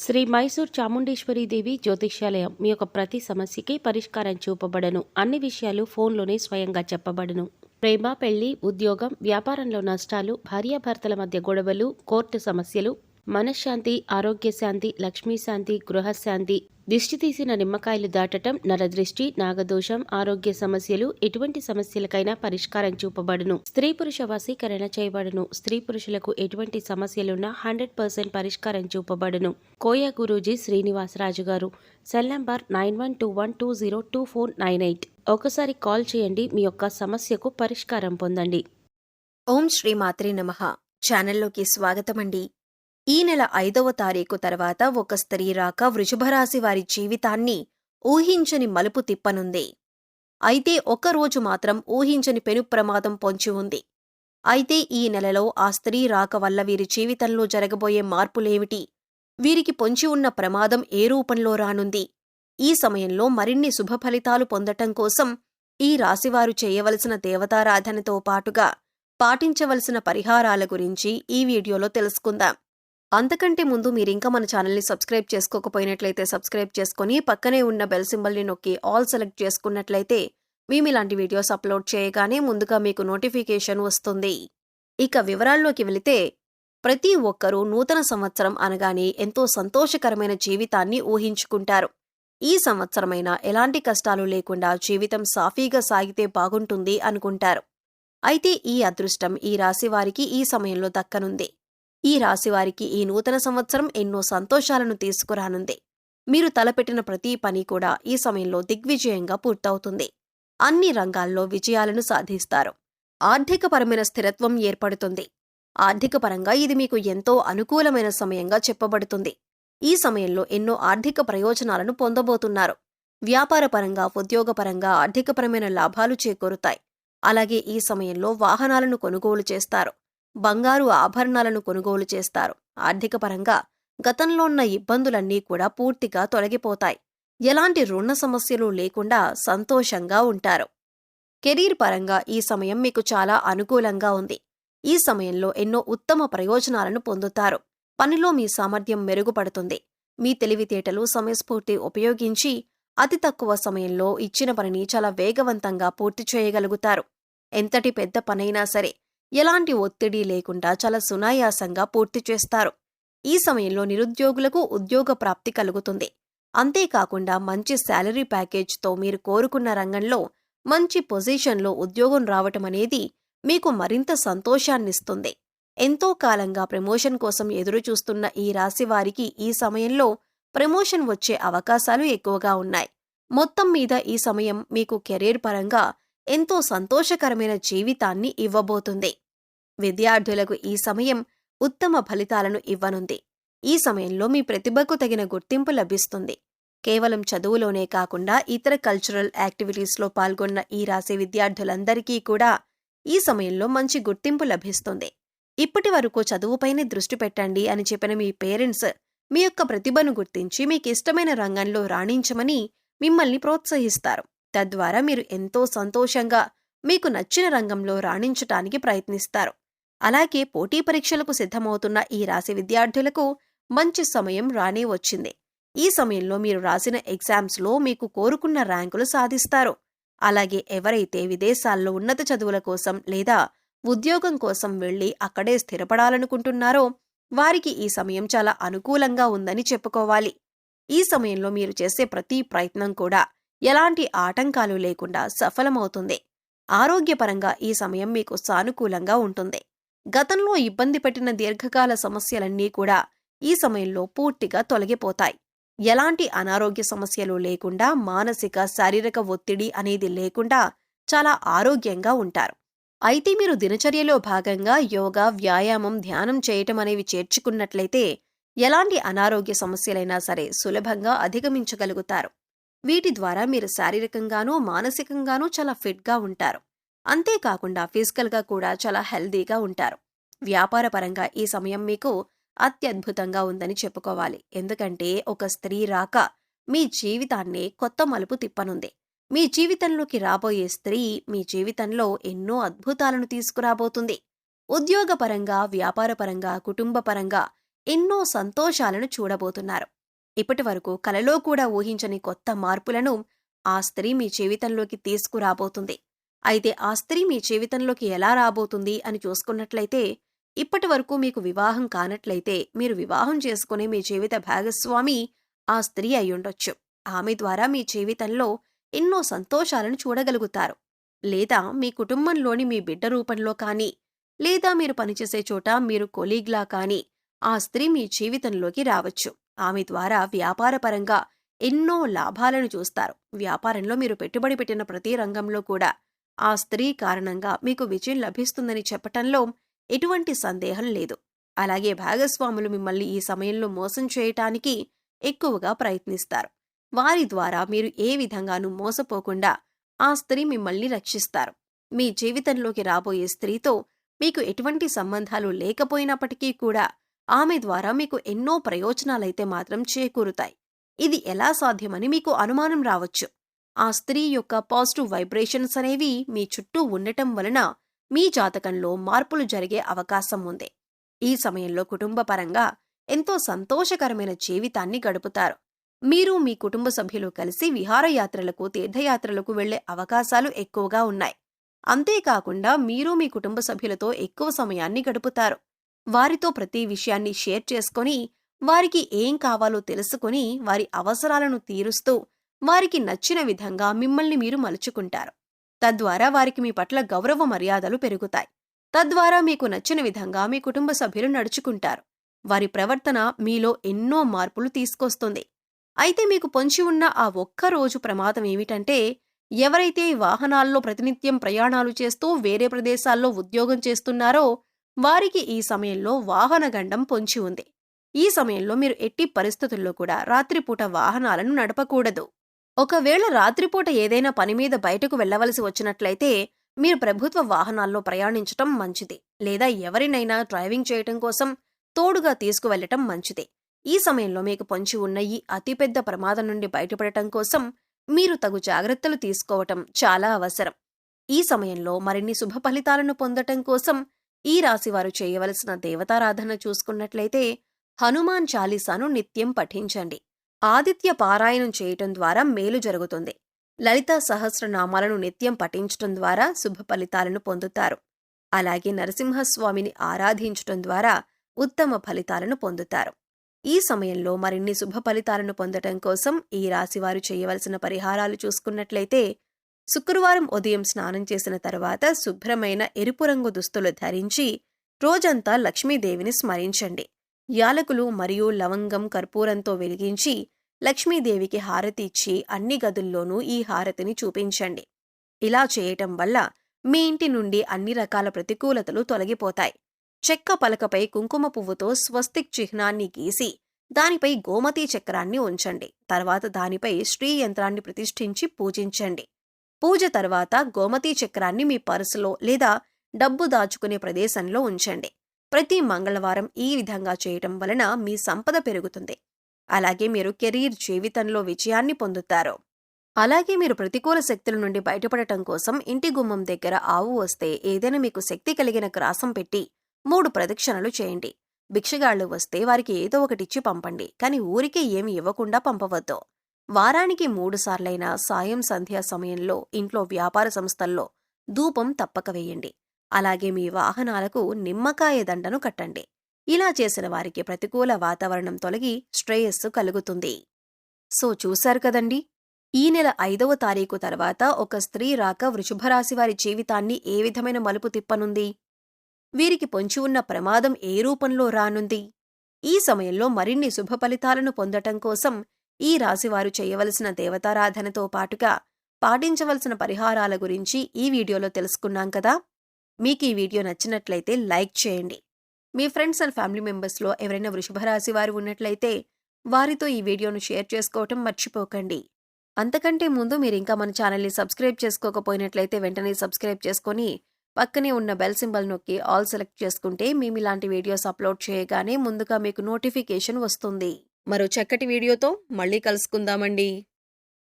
శ్రీ మైసూర్ చాముండేశ్వరి దేవి జ్యోతిష్యాలయం మీ యొక్క ప్రతి సమస్యకి పరిష్కారం చూపబడను. అన్ని విషయాలు ఫోన్లోనే స్వయంగా చెప్పబడను. ప్రేమ, పెళ్లి, ఉద్యోగం, వ్యాపారంలో నష్టాలు, భార్యాభర్తల మధ్య గొడవలు, కోర్టు సమస్యలు, మనశ్శాంతి, ఆరోగ్య శాంతి, లక్ష్మీ శాంతి, గృహశాంతి, దిష్టి తీసిన నిమ్మకాయలు దాటటం, నరదృష్టి, నాగదోషం, ఆరోగ్య సమస్యలు, ఎటువంటి సమస్యలకైనా పరిష్కారం చూపబడును. స్త్రీ పురుష వశీకరణ చేయబడును. స్త్రీ పురుషులకు ఎటువంటి సమస్యలున్నా 100% పరిష్కారం చూపబడును. కోయ గురూజీ శ్రీనివాసరాజు గారు. Cell number 9121202498. ఒకసారి కాల్ చేయండి. మీ యొక్క సమస్యకు పరిష్కారం పొందండి. ఓం శ్రీ మాత్రే నమః. ఛానల్లోకి స్వాగతమండి. ఈ నెల 5వ తారీఖు తర్వాత ఒక స్త్రీ రాక వృషభరాశి వారి జీవితాన్ని ఊహించని మలుపు తిప్పనుంది. అయితే ఒక్కరోజు మాత్రం ఊహించని పెను ప్రమాదం పొంచి ఉంది. అయితే ఈ నెలలో ఆ స్త్రీ రాక వల్ల వీరి జీవితంలో జరగబోయే మార్పులేమిటి? వీరికి పొంచి ఉన్న ప్రమాదం ఏ రూపంలో రానుంది? ఈ సమయంలో మరిన్ని శుభ ఫలితాలు పొందటం కోసం ఈ రాశివారు చేయవలసిన దేవతారాధనతో పాటుగా పాటించవలసిన పరిహారాల గురించి ఈ వీడియోలో తెలుసుకుందాం. అంతకంటే ముందు మీరింకా మన ఛానల్ని సబ్స్క్రైబ్ చేసుకోకపోయినట్లయితే సబ్స్క్రైబ్ చేసుకుని పక్కనే ఉన్న బెల్ సింబల్ని నొక్కి ఆల్ సెలెక్ట్ చేసుకున్నట్లయితే మేమిలాంటి వీడియోస్ అప్లోడ్ చేయగానే ముందుగా మీకు నోటిఫికేషన్ వస్తుంది. ఇక వివరాల్లోకి వెళితే, ప్రతి ఒక్కరూ నూతన సంవత్సరం అనగానే ఎంతో సంతోషకరమైన జీవితాన్ని ఊహించుకుంటారు. ఈ సంవత్సరమైనా ఎలాంటి కష్టాలు లేకుండా జీవితం సాఫీగా సాగితే బాగుంటుంది అనుకుంటారు. అయితే ఈ అదృష్టం ఈ రాశివారికి ఈ సమయంలో దక్కనుంది. ఈ రాశివారికి ఈ నూతన సంవత్సరం ఎన్నో సంతోషాలను తీసుకురానుంది. మీరు తలపెట్టిన ప్రతి పని కూడా ఈ సమయంలో దిగ్విజయంగా పూర్తవుతుంది. అన్ని రంగాల్లో విజయాలను సాధిస్తారు. ఆర్థికపరమైన స్థిరత్వం ఏర్పడుతుంది. ఆర్థికపరంగా ఇది మీకు ఎంతో అనుకూలమైన సమయంగా చెప్పబడుతుంది. ఈ సమయంలో ఎన్నో ఆర్థిక ప్రయోజనాలను పొందబోతున్నారు. వ్యాపారపరంగా, ఉద్యోగపరంగా ఆర్థికపరమైన లాభాలు చేకూరుతాయి. అలాగే ఈ సమయంలో వాహనాలను కొనుగోలు చేస్తారు. బంగారు ఆభరణాలను కొనుగోలు చేస్తారు. ఆర్థికపరంగా గతంలో ఉన్న ఇబ్బందులన్నీ కూడా పూర్తిగా తొలగిపోతాయి. ఎలాంటి రుణ సమస్యలు లేకుండా సంతోషంగా ఉంటారు. కెరీర్ పరంగా ఈ సమయం మీకు చాలా అనుకూలంగా ఉంది. ఈ సమయంలో ఎన్నో ఉత్తమ ప్రయోజనాలను పొందుతారు. పనిలో మీ సామర్థ్యం మెరుగుపడుతుంది. మీ తెలివితేటలు, సమయస్ఫూర్తి ఉపయోగించి అతి తక్కువ సమయంలో ఇచ్చిన పనిని చాలా వేగవంతంగా పూర్తి చేయగలుగుతారు. ఎంతటి పెద్ద పనైనా సరే ఎలాంటి ఒత్తిడి లేకుండా చాలా సునాయాసంగా పూర్తి చేస్తారు. ఈ సమయంలో నిరుద్యోగులకు ఉద్యోగ ప్రాప్తి కలుగుతుంది. అంతేకాకుండా మంచి శాలరీ ప్యాకేజ్తో మీరు కోరుకున్న రంగంలో మంచి పొజిషన్లో ఉద్యోగం రావటం అనేది మీకు మరింత సంతోషాన్నిస్తుంది. ఎంతో కాలంగా ప్రమోషన్ కోసం ఎదురుచూస్తున్న ఈ రాశివారికి ఈ సమయంలో ప్రమోషన్ వచ్చే అవకాశాలు ఎక్కువగా ఉన్నాయి. మొత్తం మీద ఈ సమయం మీకు కెరీర్ పరంగా ఎంతో సంతోషకరమైన జీవితాన్ని ఇవ్వబోతుంది. విద్యార్థులకు ఈ సమయం ఉత్తమ ఫలితాలను ఇవ్వనుంది. ఈ సమయంలో మీ ప్రతిభకు తగిన గుర్తింపు లభిస్తుంది. కేవలం చదువులోనే కాకుండా ఇతర కల్చరల్ యాక్టివిటీస్లో పాల్గొన్న ఈ రాశి విద్యార్థులందరికీ కూడా ఈ సమయంలో మంచి గుర్తింపు లభిస్తుంది. ఇప్పటి వరకు చదువుపైనే దృష్టి పెట్టండి అని చెప్పిన మీ పేరెంట్స్ మీ యొక్క ప్రతిభను గుర్తించి మీకు ఇష్టమైన రంగంలో రాణించమని మిమ్మల్ని ప్రోత్సహిస్తారు. తద్వారా మీరు ఎంతో సంతోషంగా మీకు నచ్చిన రంగంలో రాణించటానికి ప్రయత్నిస్తారు. అలాగే పోటీ పరీక్షలకు సిద్ధమవుతున్న ఈ రాశి విద్యార్థులకు మంచి సమయం రానే వచ్చింది. ఈ సమయంలో మీరు రాసిన ఎగ్జామ్స్లో మీకు కోరుకున్న ర్యాంకులు సాధిస్తారు. అలాగే ఎవరైతే విదేశాల్లో ఉన్నత చదువుల కోసం లేదా ఉద్యోగం కోసం వెళ్లి అక్కడే స్థిరపడాలనుకుంటున్నారో వారికి ఈ సమయం చాలా అనుకూలంగా ఉందని చెప్పుకోవాలి. ఈ సమయంలో మీరు చేసే ప్రతి ప్రయత్నం కూడా ఎలాంటి ఆటంకాలు లేకుండా సఫలమవుతుంది. ఆరోగ్యపరంగా ఈ సమయం మీకు సానుకూలంగా ఉంటుంది. గతంలో ఇబ్బంది పెట్టిన దీర్ఘకాల సమస్యలన్నీ కూడా ఈ సమయంలో పూర్తిగా తొలగిపోతాయి. ఎలాంటి అనారోగ్య సమస్యలు లేకుండా, మానసిక, శారీరక ఒత్తిడి అనేది లేకుండా చాలా ఆరోగ్యంగా ఉంటారు. అయితే మీరు దినచర్యలో భాగంగా యోగా, వ్యాయామం, ధ్యానం చేయటం అనేవి చేర్చుకున్నట్లయితే ఎలాంటి అనారోగ్య సమస్యలైనా సరే సులభంగా అధిగమించగలుగుతారు. వీటి ద్వారా మీరు శారీరకంగానూ, మానసికంగానూ చాలా ఫిట్గా ఉంటారు. అంతేకాకుండా ఫిజికల్గా కూడా చాలా హెల్దీగా ఉంటారు. వ్యాపారపరంగా ఈ సమయం మీకు అత్యద్భుతంగా ఉందని చెప్పుకోవాలి. ఎందుకంటే ఒక స్త్రీ రాక మీ జీవితాన్నే కొత్త మలుపు తిప్పనుంది. మీ జీవితంలోకి రాబోయే స్త్రీ మీ జీవితంలో ఎన్నో అద్భుతాలను తీసుకురాబోతుంది. ఉద్యోగపరంగా, వ్యాపారపరంగా, కుటుంబపరంగా ఎన్నో సంతోషాలను చూడబోతున్నారు. ఇప్పటివరకు కలలో కూడా ఊహించని కొత్త మార్పులను ఆ స్త్రీ మీ జీవితంలోకి తీసుకురాబోతుంది. అయితే ఆ స్త్రీ మీ జీవితంలోకి ఎలా రాబోతుంది అని చూసుకున్నట్లయితే, ఇప్పటివరకు మీకు వివాహం కానట్లయితే మీరు వివాహం చేసుకునే మీ జీవిత భాగస్వామి ఆ స్త్రీ అయ్యుండొచ్చు. ఆమె ద్వారా మీ జీవితంలో ఎన్నో సంతోషాలను చూడగలుగుతారు. లేదా మీ కుటుంబంలోని మీ బిడ్డ రూపంలో కానీ, లేదా మీరు పనిచేసే చోట మీరు కొలీగ్లా కానీ ఆ స్త్రీ మీ జీవితంలోకి రావచ్చు. ఆమె ద్వారా వ్యాపారపరంగా ఎన్నో లాభాలను చూస్తారు. వ్యాపారంలో మీరు పెట్టుబడి పెట్టిన ప్రతి రంగంలో కూడా ఆ స్త్రీ కారణంగా మీకు విజయం లభిస్తుందని చెప్పటంలో ఎటువంటి సందేహం లేదు. అలాగే భాగస్వాములు మిమ్మల్ని ఈ సమయంలో మోసం చేయటానికి ఎక్కువగా ప్రయత్నిస్తారు. వారి ద్వారా మీరు ఏ విధంగానూ మోసపోకుండా ఆ స్త్రీ మిమ్మల్ని రక్షిస్తారు. మీ జీవితంలోకి రాబోయే స్త్రీతో మీకు ఎటువంటి సంబంధాలు లేకపోయినప్పటికీ కూడా ఆమె ద్వారా మీకు ఎన్నో ప్రయోజనాలైతే మాత్రం చేకూరుతాయి. ఇది ఎలా సాధ్యమని మీకు అనుమానం రావచ్చు. ఆ స్త్రీ యొక్క పాజిటివ్ వైబ్రేషన్స్ అనేవి మీ చుట్టూ ఉండటం వలన మీ జాతకంలో మార్పులు జరిగే అవకాశం ఉంది. ఈ సమయంలో కుటుంబపరంగా ఎంతో సంతోషకరమైన జీవితాన్ని గడుపుతారు. మీరు మీ కుటుంబ సభ్యులు కలిసి విహారయాత్రలకు, తీర్థయాత్రలకు వెళ్లే అవకాశాలు ఎక్కువగా ఉన్నాయి. అంతేకాకుండా మీరు మీ కుటుంబ సభ్యులతో ఎక్కువ సమయాన్ని గడుపుతారు. వారితో ప్రతి విషయాన్ని షేర్ చేసుకొని, వారికి ఏం కావాలో తెలుసుకొని, వారి అవసరాలను తీరుస్తూ, వారికి నచ్చిన విధంగా మిమ్మల్ని మీరు మలుచుకుంటారు. తద్వారా వారికి మీ పట్ల గౌరవ మర్యాదలు పెరుగుతాయి. తద్వారా మీకు నచ్చిన విధంగా మీ కుటుంబ సభ్యులు నడుచుకుంటారు. వారి ప్రవర్తన మీలో ఎన్నో మార్పులు తీసుకొస్తుంది. అయితే మీకు పొంచి ఉన్న ఆ ఒక్కరోజు ప్రమాదం ఏమిటంటే, ఎవరైతే వాహనాల్లో ప్రతినిత్యం ప్రయాణాలు చేస్తూ వేరే ప్రదేశాల్లో ఉద్యోగం చేస్తున్నారో వారికి ఈ సమయంలో వాహన గండం పొంచి ఉంది. ఈ సమయంలో మీరు ఎట్టి పరిస్థితుల్లో కూడా రాత్రిపూట వాహనాలను నడపకూడదు. ఒకవేళ రాత్రిపూట ఏదైనా పని మీద బయటకు వెళ్లవలసి వచ్చినట్లయితే మీరు ప్రభుత్వ వాహనాల్లో ప్రయాణించటం మంచిది. లేదా ఎవరినైనా డ్రైవింగ్ చేయటం కోసం తోడుగా తీసుకువెళ్లటం మంచిది. ఈ సమయంలో మీకు పొంచి ఉన్న ఈ అతిపెద్ద ప్రమాదం నుండి బయటపడటం కోసం మీరు తగు జాగ్రత్తలు తీసుకోవటం చాలా అవసరం. ఈ సమయంలో మరిన్ని శుభ ఫలితాలను పొందటం కోసం ఈ రాశివారు చేయవలసిన దేవతారాధన చూసుకున్నట్లయితే హనుమాన్ చాలీసాను నిత్యం పఠించండి. ఆదిత్య పారాయణం చేయటం ద్వారా మేలు జరుగుతుంది. లలితా సహస్రనామాలను నిత్యం పఠించటం ద్వారా శుభ ఫలితాలను పొందుతారు. అలాగే నరసింహస్వామిని ఆరాధించటం ద్వారా ఉత్తమ ఫలితాలను పొందుతారు. ఈ సమయంలో మరిన్ని శుభ ఫలితాలను పొందటం కోసం ఈ రాశివారు చేయవలసిన పరిహారాలు చూసుకున్నట్లయితే, శుక్రవారం ఉదయం స్నానం చేసిన తర్వాత శుభ్రమైన ఎరుపు రంగు దుస్తులు ధరించి రోజంతా లక్ష్మీదేవిని స్మరించండి. యాలకులు మరియు లవంగం కర్పూరంతో వెలిగించి లక్ష్మీదేవికి హారతి ఇచ్చి అన్ని గదుల్లోనూ ఈ హారతిని చూపించండి. ఇలా చేయటం వల్ల మీ ఇంటి నుండి అన్ని రకాల ప్రతికూలతలు తొలగిపోతాయి. చెక్క పలకపై కుంకుమ పువ్వుతో స్వస్తిక్ చిహ్నాన్ని గీసి దానిపై గోమతీ చక్రాన్ని ఉంచండి. తర్వాత దానిపై శ్రీ యంత్రాన్ని ప్రతిష్ఠించి పూజించండి. పూజ తర్వాత గోమతీ చక్రాన్ని మీ పర్సులో లేదా డబ్బు దాచుకునే ప్రదేశంలో ఉంచండి. ప్రతి మంగళవారం ఈ విధంగా చేయటం వలన మీ సంపద పెరుగుతుంది. అలాగే మీరు కెరీర్ జీవితంలో విజయాన్ని పొందుతారు. అలాగే మీరు ప్రతికూల శక్తుల నుండి బయటపడటం కోసం ఇంటి గుమ్మం దగ్గర ఆవు వస్తే ఏదైనా మీకు శక్తి కలిగిన గ్రాసం పెట్టి 3 ప్రదక్షిణలు చేయండి. భిక్షగాళ్లు వస్తే వారికి ఏదో ఒకటిచ్చి పంపండి. కానీ ఊరికే ఏమి ఇవ్వకుండా పంపవద్దు. వారానికి 3 సార్లైనా సాయం సంధ్యా సమయంలో ఇంట్లో వ్యాపార సంస్థల్లో ధూపం తప్పక వేయండి. అలాగే మీ వాహనాలకు నిమ్మకాయ దండను కట్టండి. ఇలా చేసిన వారికి ప్రతికూల వాతావరణం తొలగి శ్రేయస్సు కలుగుతుంది. సో చూశారు కదండి, ఈ నెల 5వ తారీఖు తర్వాత ఒక స్త్రీ రాక వృషభరాశి వారి జీవితాన్ని ఏ విధమైన మలుపు తిప్పనుంది? వీరికి పొంచి ఉన్న ప్రమాదం ఏ రూపంలో రానుంది? ఈ సమయంలో మరిన్ని శుభ ఫలితాలను పొందటం కోసం ఈ రాశివారు చేయవలసిన దేవతారాధనతో పాటుగా పాటించవలసిన పరిహారాల గురించి ఈ వీడియోలో తెలుసుకున్నాం కదా. మీకు ఈ వీడియో నచ్చినట్లయితే లైక్ చేయండి. మీ ఫ్రెండ్స్ అండ్ ఫ్యామిలీ మెంబర్స్లో ఎవరైనా వృషభరాశి వారు ఉన్నట్లయితే వారితో ఈ వీడియోను షేర్ చేసుకోవటం మర్చిపోకండి. అంతకంటే ముందు మీరు ఇంకా మన ఛానల్ని సబ్స్క్రైబ్ చేసుకోకపోయినట్లయితే వెంటనే సబ్స్క్రైబ్ చేసుకొని పక్కనే ఉన్న బెల్ సింబల్ నొక్కి ఆల్ సెలెక్ట్ చేసుకుంటే మేము ఇలాంటి వీడియోస్ అప్లోడ్ చేయగానే ముందుగా మీకు నోటిఫికేషన్ వస్తుంది. మరో చక్కటి వీడియోతో మళ్ళీ కలుసుకుందామండి.